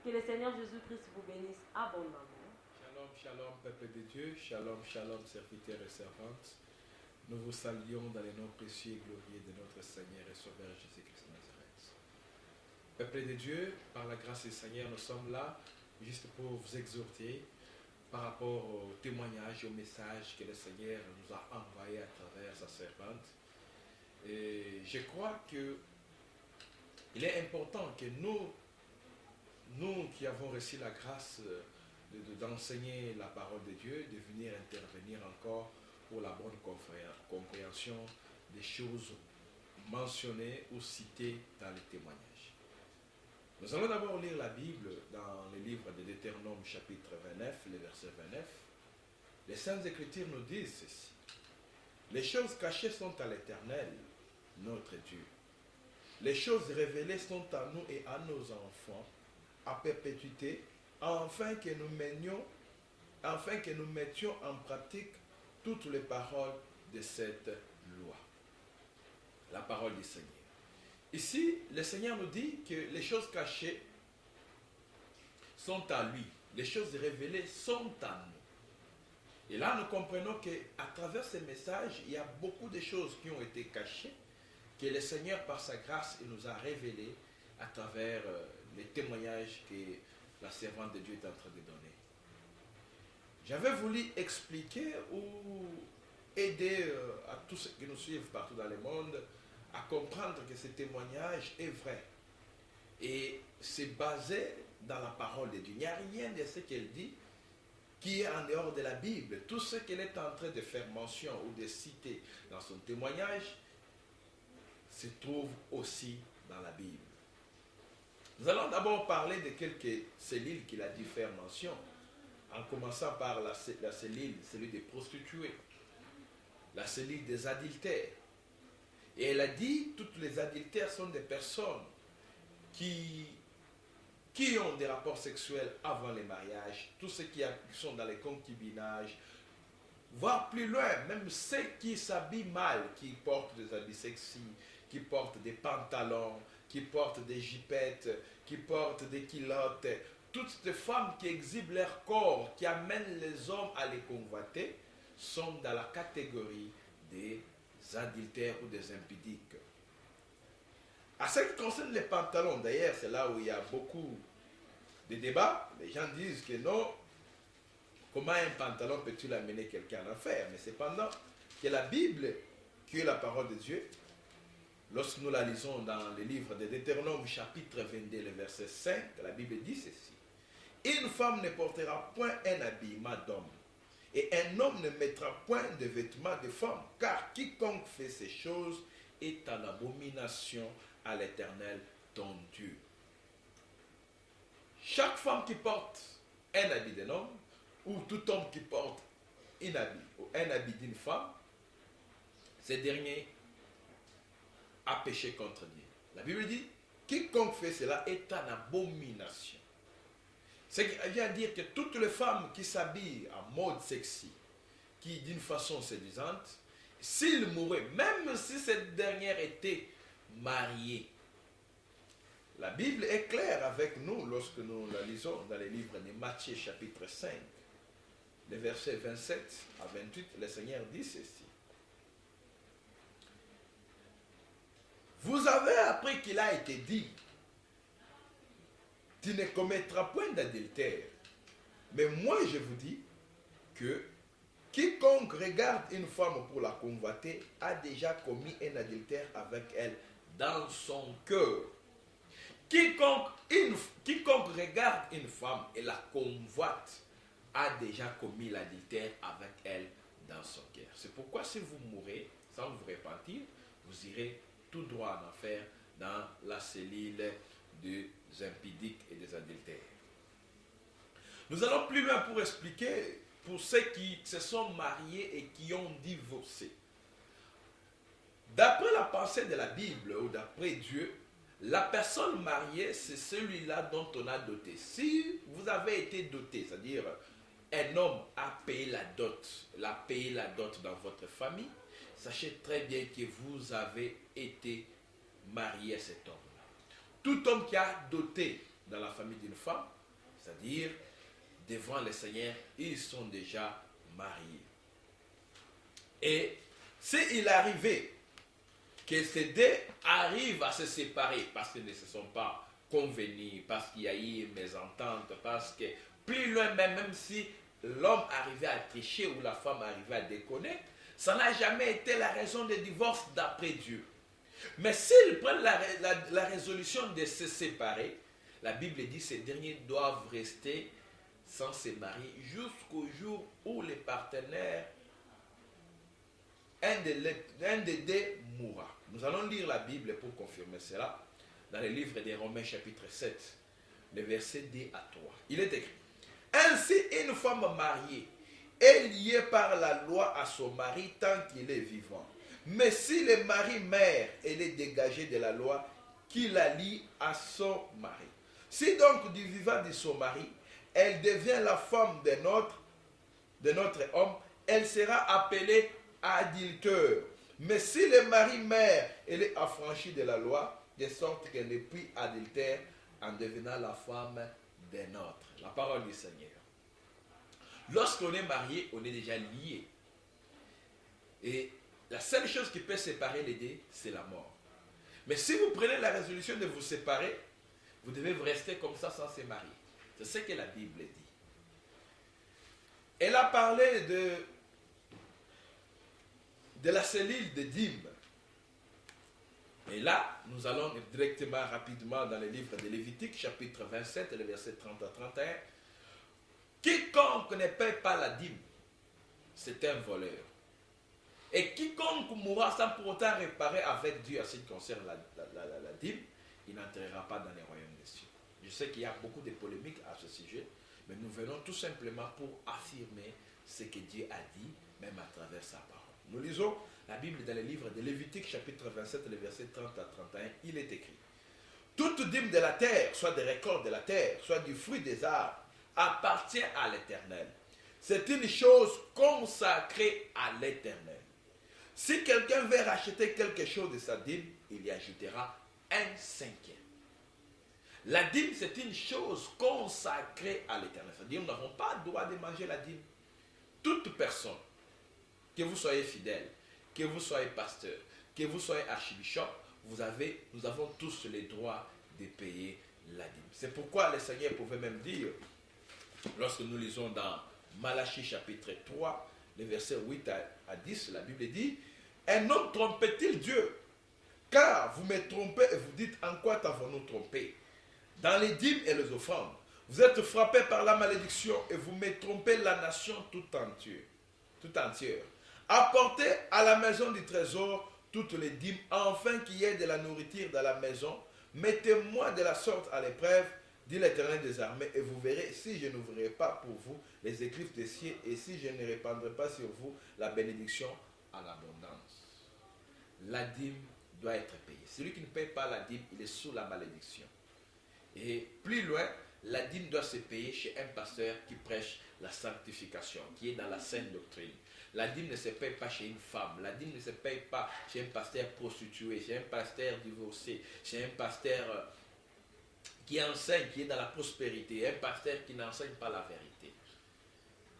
Que le Seigneur Jésus-Christ vous bénisse abondamment.
Shalom, shalom, peuple de Dieu. Shalom, shalom, serviteurs et servantes. Nous vous saluons dans les noms précieux et glorieux de notre Seigneur et Sauveur Jésus-Christ de Nazareth. Peuple de Dieu, par la grâce du Seigneur, nous sommes là juste pour vous exhorter par rapport au témoignage et au message que le Seigneur nous a envoyé à travers sa servante. Et je crois que il est important que nous qui avons reçu la grâce d'enseigner la parole de Dieu, de venir intervenir encore pour la bonne compréhension des choses mentionnées ou citées dans les témoignages. Nous allons d'abord lire la Bible dans le livre de Deutéronome chapitre 29, le verset 29. Les Saintes Écritures nous disent ceci. Les choses cachées sont à l'Éternel, notre Dieu. Les choses révélées sont à nous et à nos enfants, à perpétuité, afin que nous mettions en pratique toutes les paroles de cette loi. La parole du Seigneur. Ici, le Seigneur nous dit que les choses cachées sont à lui. Les choses révélées sont à nous. Et là, nous comprenons qu'à travers ces messages, il y a beaucoup de choses qui ont été cachées, que le Seigneur, par sa grâce, il nous a révélées à travers les témoignages que la servante de Dieu est en train de donner. J'avais voulu expliquer ou aider à tous ceux qui nous suivent partout dans le monde à comprendre que ce témoignage est vrai. Et c'est basé dans la parole de Dieu. Il n'y a rien de ce qu'elle dit qui est en dehors de la Bible. Tout ce qu'elle est en train de faire mention ou de citer dans son témoignage se trouve aussi dans la Bible. Nous allons d'abord parler de quelques cellules qu'il a dû faire mention, en commençant par la cellule des prostituées, la cellule des adultères. Et elle a dit, toutes les adultères sont des personnes qui ont des rapports sexuels avant le mariage, tous ceux qui sont dans les concubinages, voire plus loin, même ceux qui s'habillent mal, qui portent des habits sexy, qui portent des pantalons, qui portent des jipettes, qui portent des culottes, toutes ces femmes qui exhibent leur corps, qui amènent les hommes à les convoiter, sont dans la catégorie des adultères ou des impudiques. À ce qui concerne les pantalons, d'ailleurs, c'est là où il y a beaucoup de débats. Les gens disent que non, comment un pantalon peut-il amener quelqu'un en enfer? Mais cependant, que la Bible qui est la parole de Dieu, lorsque nous la lisons dans le livre de Deutéronome chapitre 22, le verset 5, la Bible dit ceci. Une femme ne portera point un habillement d'homme, et un homme ne mettra point de vêtements de femme, car quiconque fait ces choses est en abomination à l'Éternel ton Dieu. Chaque femme qui porte un habit d'un homme, ou tout homme qui porte un habit d'une femme, ce dernier a péché contre Dieu. La Bible dit, quiconque fait cela est en abomination. Ce qui vient dire que toutes les femmes qui s'habillent en mode sexy, qui d'une façon séduisante, s'il mourait, même si cette dernière était mariée, la Bible est claire avec nous lorsque nous la lisons dans les livres de Matthieu chapitre 5, les versets 27 à 28, le Seigneur dit ceci. Vous avez appris qu'il a été dit, tu ne commettras point d'adultère. Mais moi je vous dis que quiconque regarde une femme pour la convoiter a déjà commis un adultère avec elle dans son cœur. Quiconque regarde une femme et la convoite a déjà commis l'adultère avec elle dans son cœur. C'est pourquoi si vous mourrez sans vous repentir, vous irez tout droit en enfer dans la cellule des impudiques et des adultères. Nous allons plus loin pour expliquer pour ceux qui se sont mariés et qui ont divorcé. D'après la pensée de la Bible ou d'après Dieu, la personne mariée, c'est celui-là dont on a doté. Si vous avez été doté, c'est-à-dire un homme a payé la dot dans votre famille, sachez très bien que vous avez été marié à cet homme-là. Tout homme qui a doté dans la famille d'une femme, c'est-à-dire devant le Seigneur, ils sont déjà mariés. Et s'il arrivait que ces deux arrivent à se séparer parce qu'ils ne se sont pas convenus, parce qu'il y a eu une mésentente, parce que plus loin même si l'homme arrivait à tricher ou la femme arrivait à déconner, ça n'a jamais été la raison de divorce d'après Dieu. Mais s'ils prennent la résolution de se séparer, la Bible dit que ces derniers doivent rester sans se marier jusqu'au jour où les partenaires, un des deux mourra. Nous allons lire la Bible pour confirmer cela dans le livre des Romains chapitre 7, les versets 2 à 3. Il est écrit, ainsi une femme mariée est liée par la loi à son mari tant qu'il est vivant. Mais si le mari meurt, elle est dégagée de la loi qui la lie à son mari. Si donc du vivant de son mari, elle devient la femme de notre homme, elle sera appelée adultère. Mais si le mari meurt, elle est affranchie de la loi, de sorte qu'elle n'est plus adultère en devenant la femme d'un autre. La parole du Seigneur. Lorsqu'on est marié, on est déjà lié. Et la seule chose qui peut séparer les deux, c'est la mort. Mais si vous prenez la résolution de vous séparer, vous devez rester comme ça sans se marier. C'est ce que la Bible dit. Elle a parlé de la cellule de dîmes. Et là, nous allons directement, rapidement dans le livre de Lévitique, chapitre 27, le verset 30 à 31. Quiconque ne paie pas la dîme, c'est un voleur. Et quiconque mourra sans pour autant réparer avec Dieu à ce qui concerne la dîme, il n'entrera pas dans les royaumes des cieux. Je sais qu'il y a beaucoup de polémiques à ce sujet, mais nous venons tout simplement pour affirmer ce que Dieu a dit, même à travers sa parole. Nous lisons la Bible dans le livre de Lévitique, chapitre 27, le verset 30 à 31. Il est écrit, toute dîme de la terre, soit des récoltes de la terre, soit du fruit des arbres, appartient à l'Éternel. C'est une chose consacrée à l'Éternel. Si quelqu'un veut racheter quelque chose de sa dîme, il y ajoutera 1/5. La dîme, c'est une chose consacrée à l'Éternel. C'est-à-dire, nous n'avons pas le droit de manger la dîme. Toute personne, que vous soyez fidèle, que vous soyez pasteur, que vous soyez archibishop, nous avons tous les droits de payer la dîme. C'est pourquoi le Seigneur pouvait même dire, lorsque nous lisons dans Malachie chapitre 3, les versets 8 à 10, la Bible dit, Un homme trompait-il Dieu? Car vous me trompez et vous dites, en quoi t'avons-nous trompé? Dans les dîmes et les offrandes. Vous êtes frappés par la malédiction et vous me trompez la nation tout entière. Apportez à la maison du trésor toutes les dîmes, afin qu'il y ait de la nourriture dans la maison. Mettez-moi de la sorte à l'épreuve, dit l'Éternel des armées, et vous verrez si je n'ouvrirai pas pour vous les écluses des cieux et si je ne répandrai pas sur vous la bénédiction en abondance. La dîme doit être payée. Celui qui ne paye pas la dîme, il est sous la malédiction. Et plus loin, la dîme doit se payer chez un pasteur qui prêche la sanctification, qui est dans la sainte doctrine. La dîme ne se paye pas chez une femme. La dîme ne se paye pas chez un pasteur prostitué, chez un pasteur divorcé, chez un pasteur qui enseigne, qui est dans la prospérité, un pasteur qui n'enseigne pas la vérité.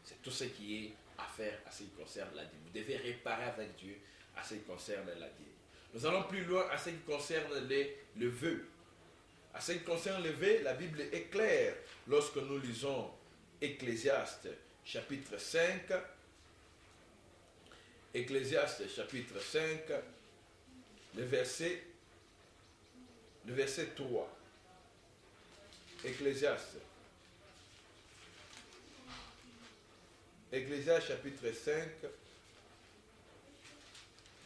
C'est tout ce qui est à faire à ce qui concerne la dîme. Vous devez réparer avec Dieu à ce qui concerne la dîme. Nous allons plus loin à ce qui concerne le vœu. À ce qui concerne le vœu, la Bible est claire. Lorsque nous lisons Ecclésiaste chapitre 5, Ecclésiaste chapitre 5, le verset 3. Ecclésiaste chapitre 5,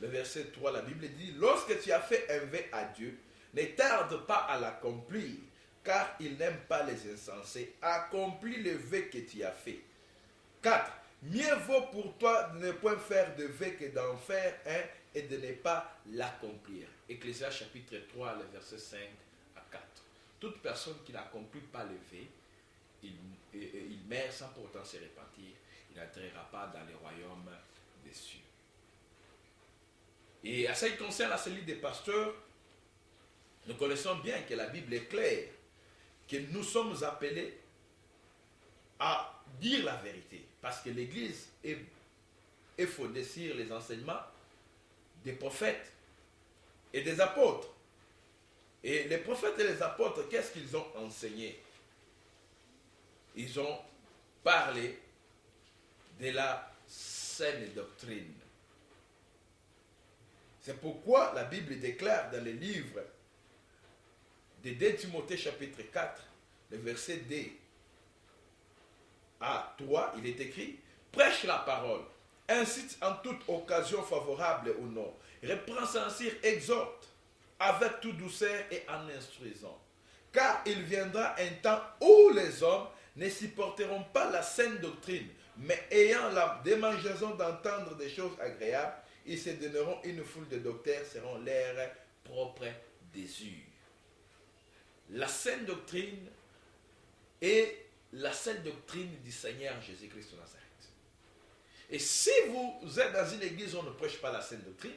le verset 3, la Bible dit, lorsque tu as fait un vœu à Dieu, ne tarde pas à l'accomplir, car il n'aime pas les insensés. Accomplis le vœu que tu as fait. 4. Mieux vaut pour toi de ne point faire de vœu que d'en faire un et de ne pas l'accomplir. Ecclésiaste chapitre 3, le verset 5 à 4. Toute personne qui n'accomplit pas le vœu, il meurt sans pour autant se repentir. Il n'entrera pas dans le royaume des cieux. Et à ce qui concerne la cellule des pasteurs, nous connaissons bien que la Bible est claire, que nous sommes appelés à dire la vérité, parce que l'Église est fondée sur les enseignements des prophètes et des apôtres. Et les prophètes et les apôtres, qu'est-ce qu'ils ont enseigné? Ils ont parlé de la saine doctrine. C'est pourquoi la Bible déclare dans le livre de 2 Timothée chapitre 4, le verset 2 à 3, il est écrit, prêche la parole, incite en toute occasion favorable au nom, reprend sans cire, exhorte avec toute douceur et en instruisant. Car il viendra un temps où les hommes ne supporteront pas la saine doctrine, mais ayant la démangeaison d'entendre des choses agréables, ils se donneront une foule de docteurs, seront leurs propres désirs. La saine doctrine est la saine doctrine du Seigneur Jésus-Christ de Nazareth. Et si vous êtes dans une église où on ne prêche pas la saine doctrine,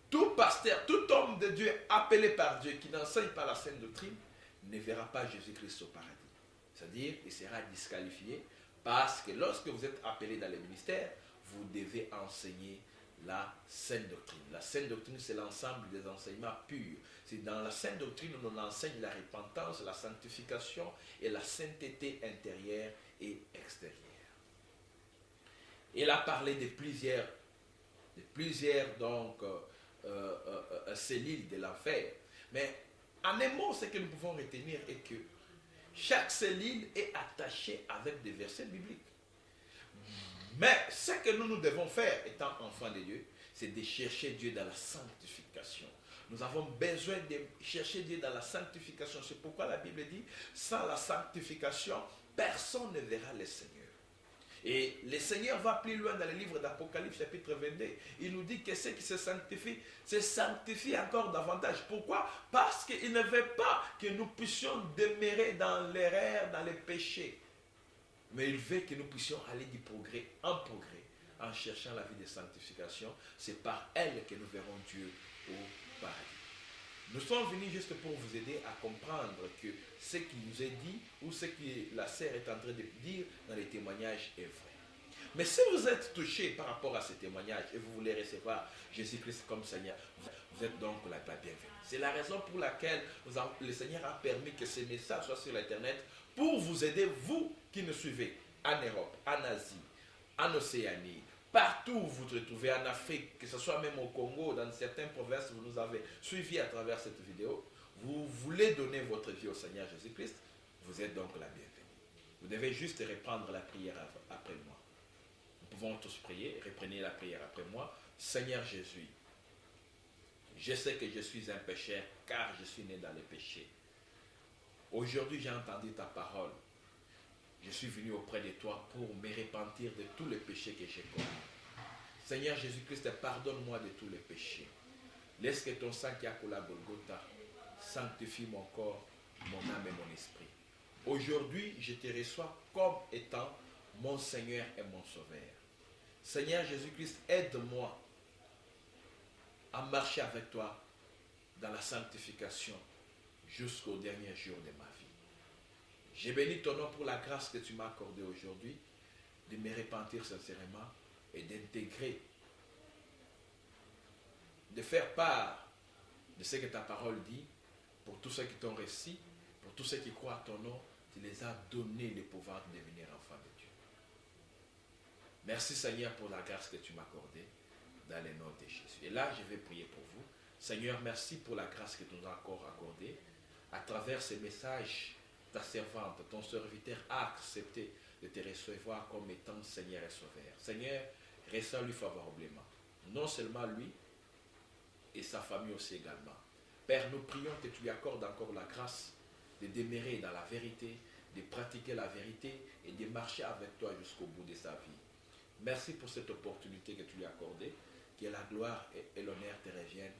tout pasteur, tout homme de Dieu appelé par Dieu qui n'enseigne pas la saine doctrine ne verra pas Jésus-Christ au paradis. C'est-à-dire, il sera disqualifié parce que lorsque vous êtes appelé dans le ministère, vous devez enseigner la saine doctrine. La saine doctrine, c'est l'ensemble des enseignements purs. C'est dans la saine doctrine où on enseigne la repentance, la sanctification et la sainteté intérieure et extérieure. Il a parlé de plusieurs donc, cellules de l'enfer. Mais en un mot, ce que nous pouvons retenir est que chaque cellule est attachée avec des versets bibliques. Mais ce que nous devons faire, étant enfants de Dieu, c'est de chercher Dieu dans la sanctification. Nous avons besoin de chercher Dieu dans la sanctification. C'est pourquoi la Bible dit, sans la sanctification, personne ne verra le Seigneur. Et le Seigneur va plus loin dans le livre d'Apocalypse, chapitre 22. Il nous dit que ceux qui se sanctifient encore davantage. Pourquoi? Parce qu'il ne veut pas que nous puissions demeurer dans l'erreur, dans les péchés. Mais il veut que nous puissions aller du progrès en cherchant la vie de sanctification. C'est par elle que nous verrons Dieu au paradis. Nous sommes venus juste pour vous aider à comprendre que ce qui nous est dit ou ce que la sœur est en train de dire dans les témoignages est vrai. Mais si vous êtes touché par rapport à ces témoignages et vous voulez recevoir Jésus-Christ comme Seigneur, vous êtes donc la bienvenue. C'est la raison pour laquelle le Seigneur a permis que ces messages soient sur l'Internet pour vous aider, vous qui nous suivez, en Europe, en Asie, en Océanie, partout où vous vous trouvez, en Afrique, que ce soit même au Congo, dans certaines provinces, vous nous avez suivis à travers cette vidéo, vous voulez donner votre vie au Seigneur Jésus-Christ, vous êtes donc la bienvenue. Vous devez juste reprendre la prière après moi. Nous pouvons tous prier, reprenez la prière après moi. Seigneur Jésus, je sais que je suis un pécheur car je suis né dans le péché. Aujourd'hui, j'ai entendu ta parole. Je suis venu auprès de toi pour me repentir de tous les péchés que j'ai commis. Seigneur Jésus-Christ, pardonne-moi de tous les péchés. Laisse que ton sang qui a coulé à Golgotha sanctifie mon corps, mon âme et mon esprit. Aujourd'hui, je te reçois comme étant mon Seigneur et mon Sauveur. Seigneur Jésus-Christ, aide-moi à marcher avec toi dans la sanctification jusqu'au dernier jour de ma vie. J'ai béni ton nom pour la grâce que tu m'as accordée aujourd'hui, de me repentir sincèrement et d'intégrer, de faire part de ce que ta parole dit pour tous ceux qui t'ont reçu, pour tous ceux qui croient à ton nom. Tu les as donné le pouvoir de devenir enfants de Dieu. Merci Seigneur pour la grâce que tu m'as accordée dans le nom de Jésus. Et là, je vais prier pour vous. Seigneur, merci pour la grâce que tu nous as encore accordée. À travers ces messages, ta servante, ton serviteur a accepté de te recevoir comme étant Seigneur et Sauveur. Seigneur, reçois-lui favorablement. Non seulement lui, et sa famille aussi également. Père, nous prions que tu lui accordes encore la grâce de demeurer dans la vérité, de pratiquer la vérité et de marcher avec toi jusqu'au bout de sa vie. Merci pour cette opportunité que tu lui as accordée. Que la gloire et l'honneur te reviennent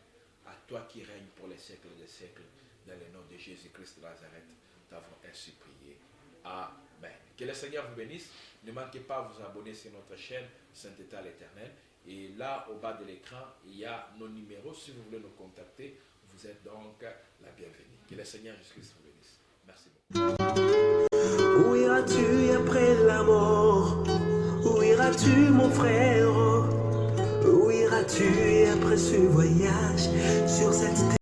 à toi qui règnes pour les siècles des siècles. Dans le nom de Jésus-Christ de Nazareth, t'avons ainsi prié. Amen. Que le Seigneur vous bénisse. Ne manquez pas de vous abonner sur notre chaîne Sainteté à l'Éternel. Et là, au bas de l'écran, il y a nos numéros. Si vous voulez nous contacter, vous êtes donc la bienvenue. Que le Seigneur Jésus-Christ vous bénisse. Merci beaucoup.
Où iras-tu après la mort? Où iras-tu mon frère? Où iras-tu après ce voyage sur cette terre?